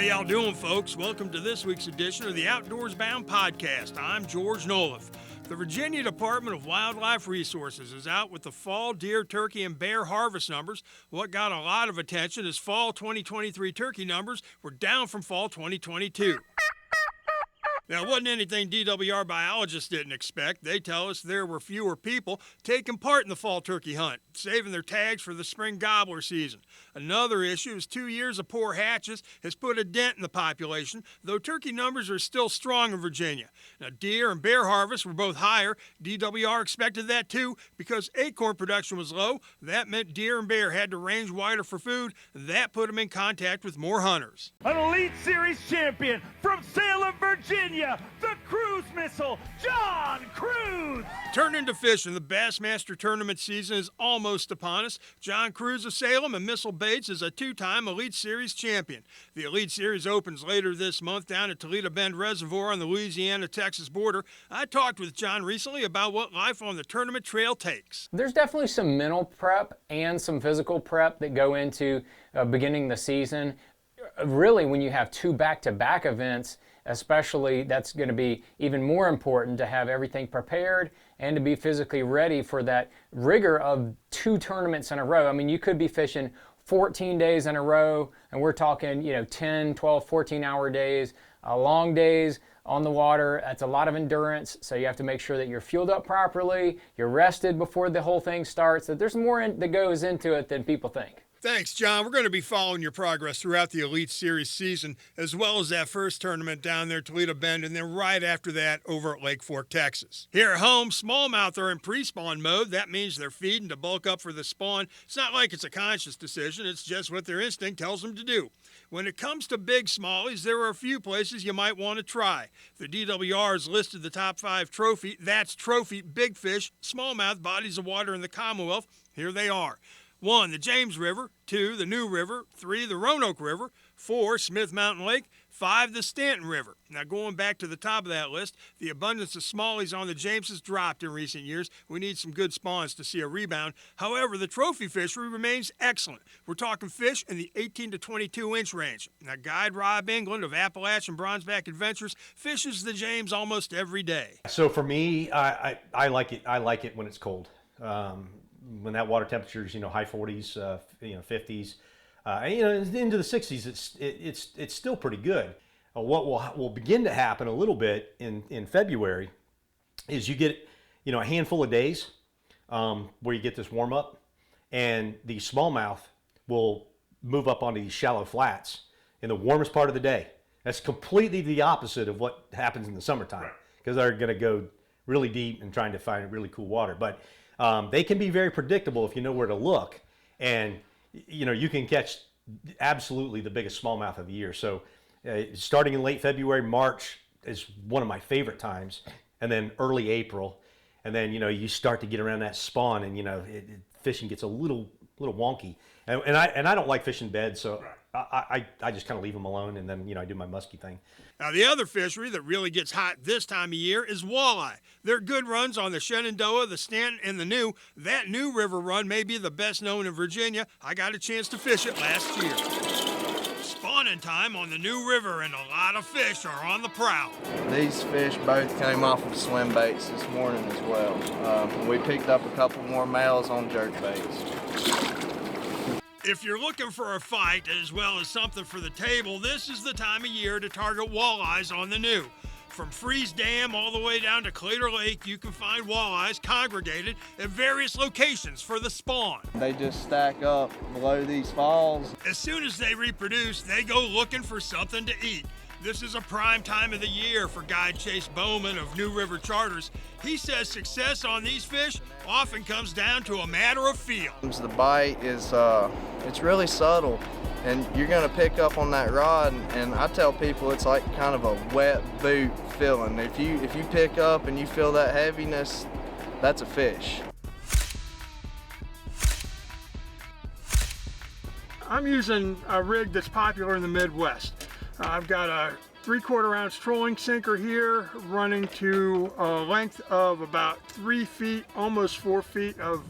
y'all doing, folks? Welcome to this week's edition of the Outdoors Bound Podcast. I'm George Noliff. The Virginia Department of Wildlife Resources is out with the fall deer, turkey, and bear harvest numbers. What got a lot of attention is fall 2023 turkey numbers were down from fall 2022. Now, it wasn't anything DWR biologists didn't expect. They tell us there were fewer people taking part in the fall turkey hunt, saving their tags for the spring gobbler season. Another issue is 2 years of poor hatches has put a dent in the population, though turkey numbers are still strong in Virginia. Now, deer and bear harvests were both higher. DWR expected that too because acorn production was low. That meant deer and bear had to range wider for food. That put them in contact with more hunters. An Elite Series champion from Salem, Virginia, the cruise missile, John Cruz. Turning to fishing, the Bassmaster Tournament season is almost upon us. John Cruz of Salem and Missile Baits is a two-time Elite Series champion. The Elite Series opens later this month down at Toledo Bend Reservoir on the Louisiana-Texas border. I talked with John recently about what life on the tournament trail takes. There's definitely some mental prep and some physical prep that go into beginning the season. Really, when you have two back-to-back events, especially, that's going to be even more important to have everything prepared and to be physically ready for that rigor of two tournaments in a row. I mean, you could be fishing 14 days in a row, and we're talking, 10, 12, 14-hour days, long days on the water. That's a lot of endurance, so you have to make sure that you're fueled up properly, you're rested before the whole thing starts, that there's more that goes into it than people think. Thanks, John. We're going to be following your progress throughout the Elite Series season, as well as that first tournament down there, Toledo Bend, and then right after that over at Lake Fork, Texas. Here at home, smallmouth are in pre-spawn mode. That means they're feeding to bulk up for the spawn. It's not like it's a conscious decision. It's just what their instinct tells them to do. When it comes to big smallies, there are a few places you might want to try. The DWR has listed the top 5 trophy big fish, smallmouth bodies of water in the Commonwealth. Here they are. 1, the James River. 2, the New River. 3, the Roanoke River. 4, Smith Mountain Lake. 5, the Staunton River. Now, going back to the top of that list, the abundance of smallies on the James has dropped in recent years. We need some good spawns to see a rebound. However, the trophy fishery remains excellent. We're talking fish in the 18 to 22-inch range. Now, guide Rob England of Appalachian Bronzeback Adventures fishes the James almost every day. So for me, I like it. I like it when it's cold. When that water temperature is, high 40s, 50s, into the 60s, it's still pretty good. What will begin to happen a little bit in February is you get, a handful of days where you get this warm up, and the smallmouth will move up onto these shallow flats in the warmest part of the day. That's completely the opposite of what happens in the summertime, because they're going to go really deep and trying to find really cool water. But they can be very predictable if you know where to look, and you can catch absolutely the biggest smallmouth of the year. So starting in late February, March is one of my favorite times, and then early April, and then you start to get around that spawn, and fishing gets a little wonky, and I don't like fishing beds, so I just kind of leave them alone, and then I do my musky thing. Now, the other fishery that really gets hot this time of year is walleye. There are good runs on the Shenandoah, the Staunton, and the New. That New River run may be the best known in Virginia. I got a chance to fish it last year. Spawning time on the New River, and a lot of fish are on the prowl. These fish both came off of swim baits this morning as well. We picked up a couple more males on jerk baits. If you're looking for a fight as well as something for the table, this is the time of year to target walleyes on the New. From Freeze Dam all the way down to Claytor Lake, you can find walleyes congregated at various locations for the spawn. They just stack up below these falls. As soon as they reproduce, they go looking for something to eat. This is a prime time of the year for guide Chase Bowman of New River Charters. He says success on these fish often comes down to a matter of feel. The bite is, it's really subtle, and you're gonna pick up on that rod, and I tell people it's like kind of a wet boot feeling. If you pick up and you feel that heaviness, that's a fish. I'm using a rig that's popular in the Midwest. I've got a 3/4 ounce trolling sinker here running to a length of about 3 feet, almost 4 feet of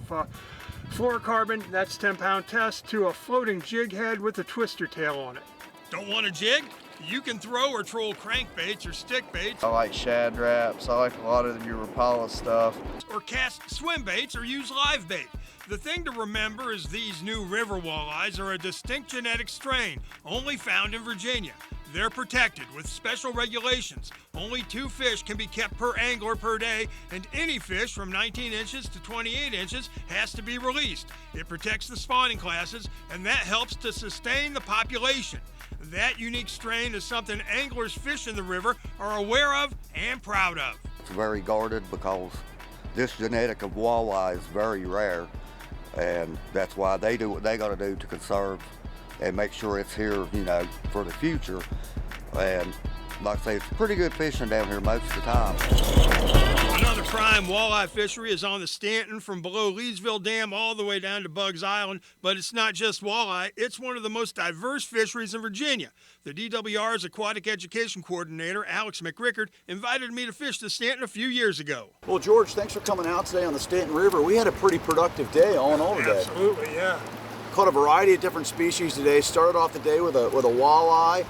fluorocarbon. That's 10-pound test to a floating jig head with a twister tail on it. Don't want a jig? You can throw or troll crankbaits or stick baits, I like shad traps. I like a lot of your Rapala stuff. or cast swim baits or use live bait. The thing to remember is these new river walleyes are a distinct genetic strain only found in Virginia. They're protected with special regulations. Only 2 fish can be kept per angler per day, and any fish from 19 inches to 28 inches has to be released. It protects the spawning classes, and that helps to sustain the population. That unique strain is something anglers fishing the river are aware of and proud of. It's very guarded because this genetic of walleye is very rare, and that's why they do what they got to do to conserve and make sure it's here, you know, for the future. And like I say, it's pretty good fishing down here most of the time. Another prime walleye fishery is on the Staunton from below Leesville Dam all the way down to Bugs Island, but it's not just walleye, it's one of the most diverse fisheries in Virginia. The DWR's aquatic education coordinator, Alex McRickard, invited me to fish the Staunton a few years ago. Well, George, thanks for coming out today on the Staunton River. We had a pretty productive day all in all today. Absolutely, yeah. Caught a variety of different species today. Started off the day with a walleye.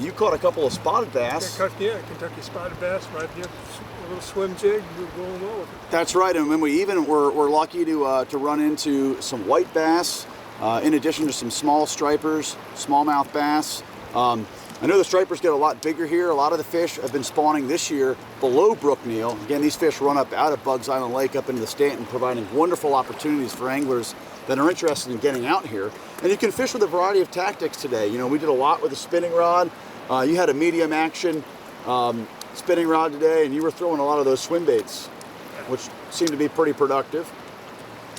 You caught a couple of spotted bass. Yeah, Kentucky spotted bass right here. A little swim jig, we're going well with it. That's right, and then we even were lucky to run into some white bass, in addition to some small stripers, smallmouth bass. I know the stripers get a lot bigger here. A lot of the fish have been spawning this year below Brookneal. Again, these fish run up out of Bugs Island Lake up into the Staunton, providing wonderful opportunities for anglers that are interested in getting out here. And you can fish with a variety of tactics today. You know, we did a lot with a spinning rod. You had a medium action spinning rod today, and you were throwing a lot of those swim baits, which seemed to be pretty productive.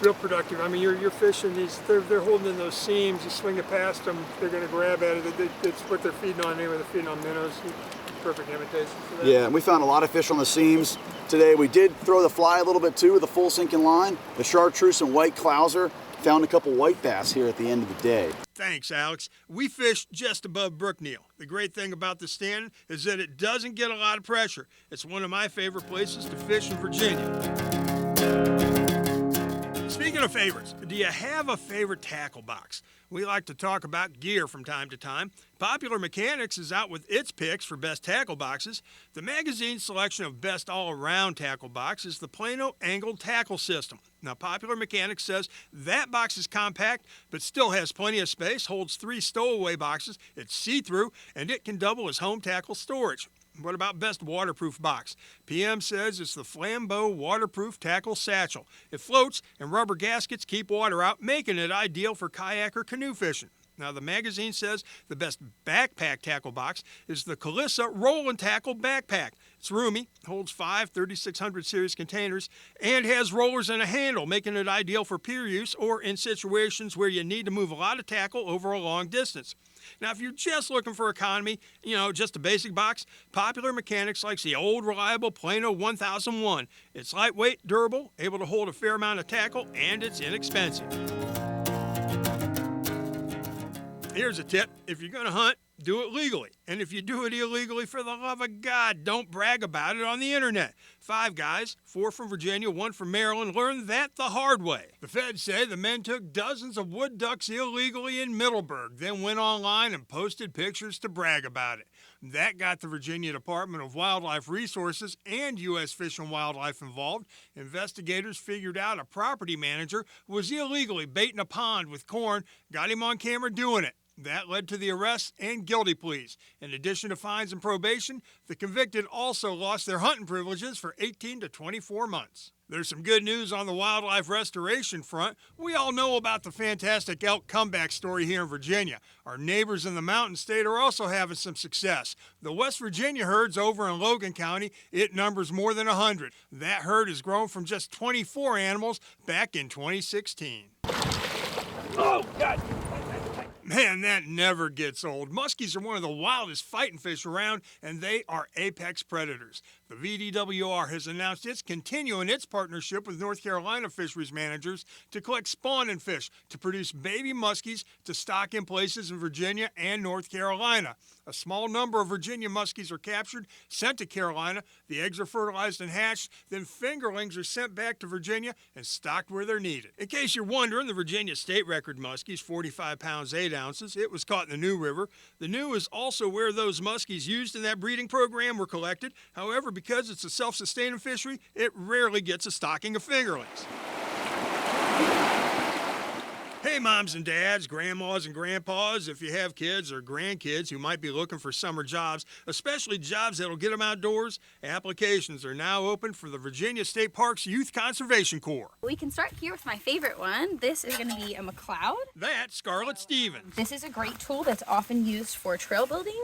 Real productive. I mean, you're fishing these, they're holding in those seams, you swing it past them, they're going to grab at it. It's what they're feeding on anyway, they're feeding on minnows. Perfect imitation for that. Yeah, and we found a lot of fish on the seams today. We did throw the fly a little bit too with a full sinking line. The chartreuse and white clouser. Found a couple white bass here at the end of the day. Thanks, Alex. We fished just above Brookneal. The great thing about the Staunton is that it doesn't get a lot of pressure. It's one of my favorite places to fish in Virginia. Speaking of favorites, do you have a favorite tackle box? We like to talk about gear from time to time. Popular Mechanics is out with its picks for best tackle boxes. The magazine's selection of best all-around tackle box is the Plano Angled Tackle System. Now, Popular Mechanics says that box is compact, but still has plenty of space, holds 3 stowaway boxes, it's see-through, and it can double as home tackle storage. What about best waterproof box? PM says it's the Flambeau Waterproof Tackle Satchel. It floats and rubber gaskets keep water out, making it ideal for kayak or canoe fishing. Now, the magazine says the best backpack tackle box is the Calissa Roll and Tackle Backpack. It's roomy, holds 5 3600 series containers, and has rollers and a handle, making it ideal for pier use or in situations where you need to move a lot of tackle over a long distance. Now, if you're just looking for economy, just a basic box, Popular Mechanics likes the old reliable Plano 1001. It's lightweight, durable, able to hold a fair amount of tackle, and it's inexpensive. Here's a tip. If you're going to hunt, do it legally. And if you do it illegally, for the love of God, don't brag about it on the internet. 5 guys, 4 from Virginia, 1 from Maryland, learned that the hard way. The feds say the men took dozens of wood ducks illegally in Middleburg, then went online and posted pictures to brag about it. That got the Virginia Department of Wildlife Resources and U.S. Fish and Wildlife involved. Investigators figured out a property manager was illegally baiting a pond with corn, got him on camera doing it. That led to the arrests and guilty pleas. In addition to fines and probation, the convicted also lost their hunting privileges for 18 to 24 months. There's some good news on the wildlife restoration front. We all know about the fantastic elk comeback story here in Virginia. Our neighbors in the Mountain State are also having some success. The West Virginia herds over in Logan County, it numbers more than 100. That herd has grown from just 24 animals back in 2016. Oh, God! Man, that never gets old. Muskies are one of the wildest fighting fish around, and they are apex predators. The VDWR has announced it's continuing its partnership with North Carolina fisheries managers to collect spawning fish to produce baby muskies to stock in places in Virginia and North Carolina. A small number of Virginia muskies are captured, sent to Carolina, the eggs are fertilized and hatched, then fingerlings are sent back to Virginia and stocked where they're needed. In case you're wondering, the Virginia state record muskie is 45 pounds 8 ounces. It was caught in the New River. The New is also where those muskies used in that breeding program were collected. However, because it's a self-sustaining fishery, it rarely gets a stocking of fingerlings. Hey, moms and dads, grandmas and grandpas, if you have kids or grandkids who might be looking for summer jobs, especially jobs that'll get them outdoors, applications are now open for the Virginia State Parks Youth Conservation Corps. We can start here with my favorite one. This is going to be a McCloud. That's Scarlett Stevens. This is a great tool that's often used for trail building.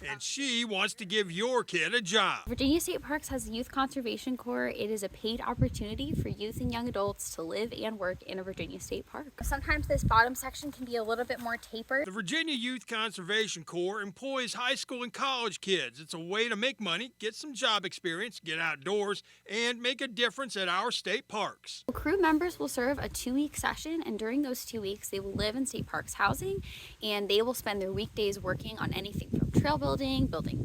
And she wants to give your kid a job. Virginia State Parks has a Youth Conservation Corps. It is a paid opportunity for youth and young adults to live and work in a Virginia State Park. Sometimes this bottom section can be a little bit more tapered. The Virginia Youth Conservation Corps employs high school and college kids. It's a way to make money, get some job experience, get outdoors, and make a difference at our state parks. Crew members will serve a 2-week session, and during those 2 weeks, they will live in state parks housing, and they will spend their weekdays working on anything from trail building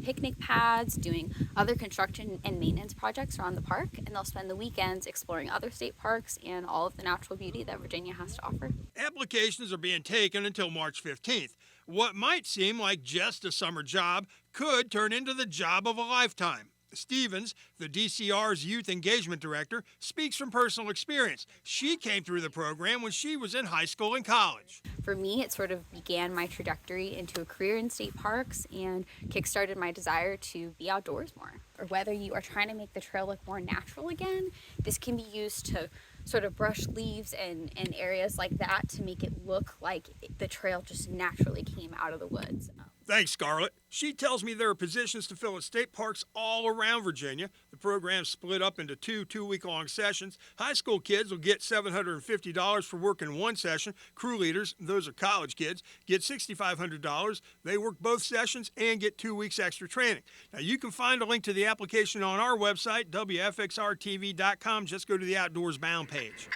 picnic pads, doing other construction and maintenance projects around the park, and they'll spend the weekends exploring other state parks and all of the natural beauty that Virginia has to offer. Applications are being taken until March 15th. What might seem like just a summer job could turn into the job of a lifetime. Stevens, the DCR's Youth Engagement Director, speaks from personal experience. She came through the program when she was in high school and college. For me, it sort of began my trajectory into a career in state parks and kickstarted my desire to be outdoors more. Or whether you are trying to make the trail look more natural again, this can be used to sort of brush leaves and areas like that to make it look like the trail just naturally came out of the woods. Thanks, Scarlett. She tells me there are positions to fill at state parks all around Virginia. The program's split up into two-week-long sessions. High school kids will get $750 for working one session. Crew leaders, those are college kids, get $6,500. They work both sessions and get 2 weeks extra training. Now, you can find a link to the application on our website, WFXRTV.com. Just go to the Outdoors Bound page.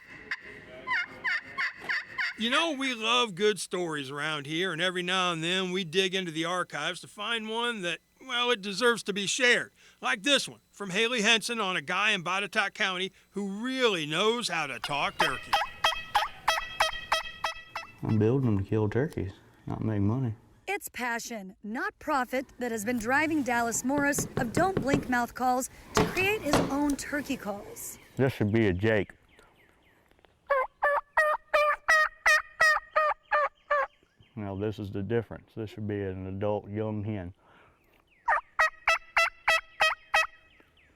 You know, we love good stories around here, and every now and then we dig into the archives to find one that, well, it deserves to be shared. Like this one from Haley Henson on a guy in Botetourt County who really knows how to talk turkey. I'm building them to kill turkeys, not make money. It's passion, not profit, that has been driving Dallas Morris of Don't Blink Mouth Calls to create his own turkey calls. This should be a Jake. Now this is the difference. This should be an adult young hen.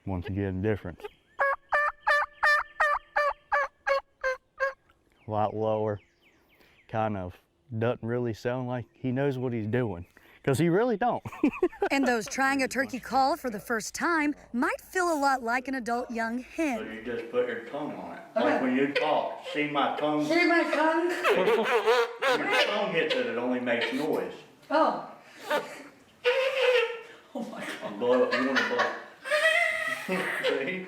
Once again, difference. A lot lower. Kind of doesn't really sound like he knows what he's doing, because he really don't. And those trying a turkey call for the first time might feel a lot like an adult young hen. So you just put your tongue on it. Okay. Like when you talk, see my tongue? See my tongue? When your tongue hits it, it only makes noise. Oh. Oh my God. Blow it, you want to blow. See?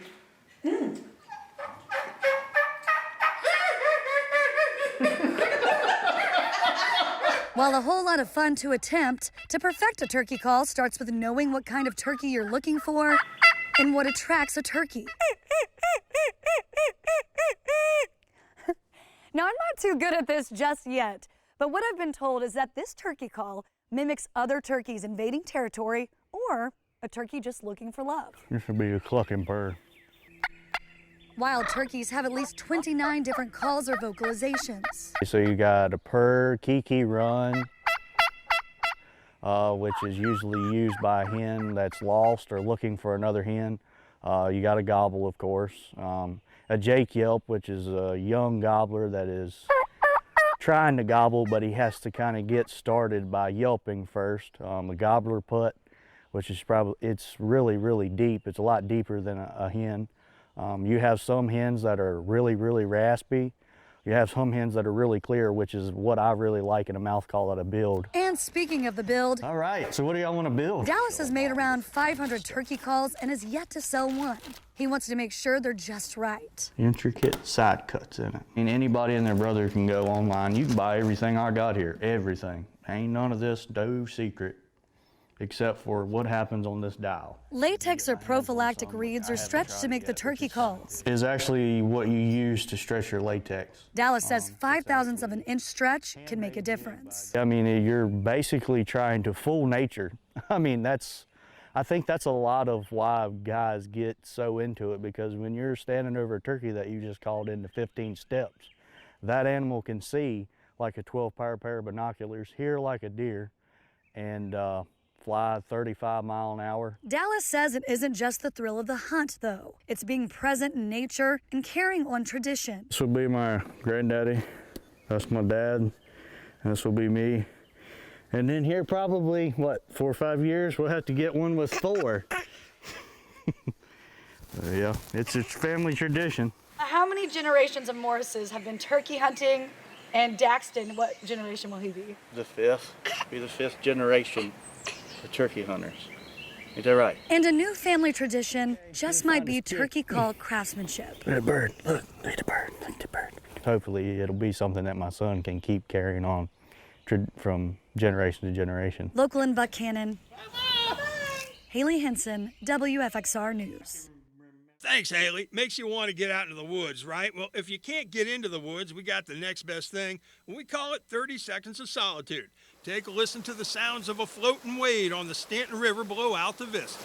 While a whole lot of fun to attempt, to perfect a turkey call starts with knowing what kind of turkey you're looking for and what attracts a turkey. Now, I'm not too good at this just yet, but what I've been told is that this turkey call mimics other turkeys invading territory or a turkey just looking for love. This would be a clucking purr. Wild turkeys have at least 29 different calls or vocalizations. So you got a purr, kiki, run, which is usually used by a hen that's lost or looking for another hen. You got a gobble, of course. A Jake yelp, which is a young gobbler that is trying to gobble, but he has to kind of get started by yelping first. A gobbler putt, which is it's really, really deep. It's a lot deeper than a hen. You have some hens that are really, really raspy. You have some hens that are really clear, which is what I really like in a mouth call at a build. And speaking of the build, All right, so what do y'all want to build? Dallas has made around 500 turkey calls and has yet to sell one. He wants to make sure they're just right. Intricate side cuts in it. And anybody and their brother can go online. You can buy everything I got here, everything. Ain't none of this no secret, except for what happens on this dial. Latex or prophylactic reeds are stretched to make the turkey calls. Is actually what you use to stretch your latex. Dallas says 5/1000ths of an inch stretch can make a difference. I mean, you're basically trying to fool nature. I mean, I think that's a lot of why guys get so into it, because when you're standing over a turkey that you just called into 15 steps, that animal can see like a 12-pair of binoculars, hear like a deer, and fly 35 mile an hour. Dallas says it isn't just the thrill of the hunt, though. It's being present in nature and carrying on tradition. This will be my granddaddy, that's my dad, and this will be me. And then here probably, 4 or 5 years, we'll have to get one with 4. Yeah, it's family tradition. How many generations of Morrises have been turkey hunting? And Daxton, what generation will he be? The 5th. Be the 5th generation of turkey hunters. Ain't that right? And a new family tradition just might be turkey call craftsmanship. Look at the bird. Look at the bird. Look at the bird. Hopefully it'll be something that my son can keep carrying on from generation to generation. Local in Buchanan, Haley Henson, WFXR News. Thanks, Haley. Makes you want to get out into the woods, right? Well, if you can't get into the woods, we got the next best thing. We call it 30 Seconds of Solitude. Take a listen to the sounds of a floating wade on the Staunton River below Alta Vista.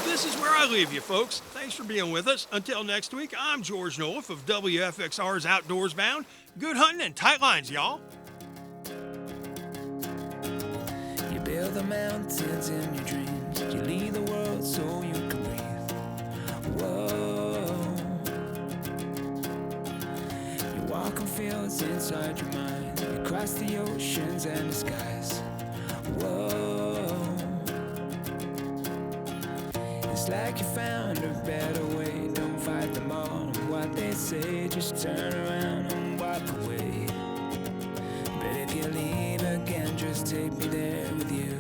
This is where I leave you, folks. Thanks for being with us. Until next week, I'm George Noliff of WFXR's Outdoors Bound. Good hunting and tight lines, y'all. You build the mountains in your dreams. You leave the world so you can breathe. Whoa. You walk on fields inside your mind. You cross the oceans and the skies. Whoa. It's like you found a better way. Don't fight them all on what they say. Just turn around and walk away. But if you leave again, just take me there with you.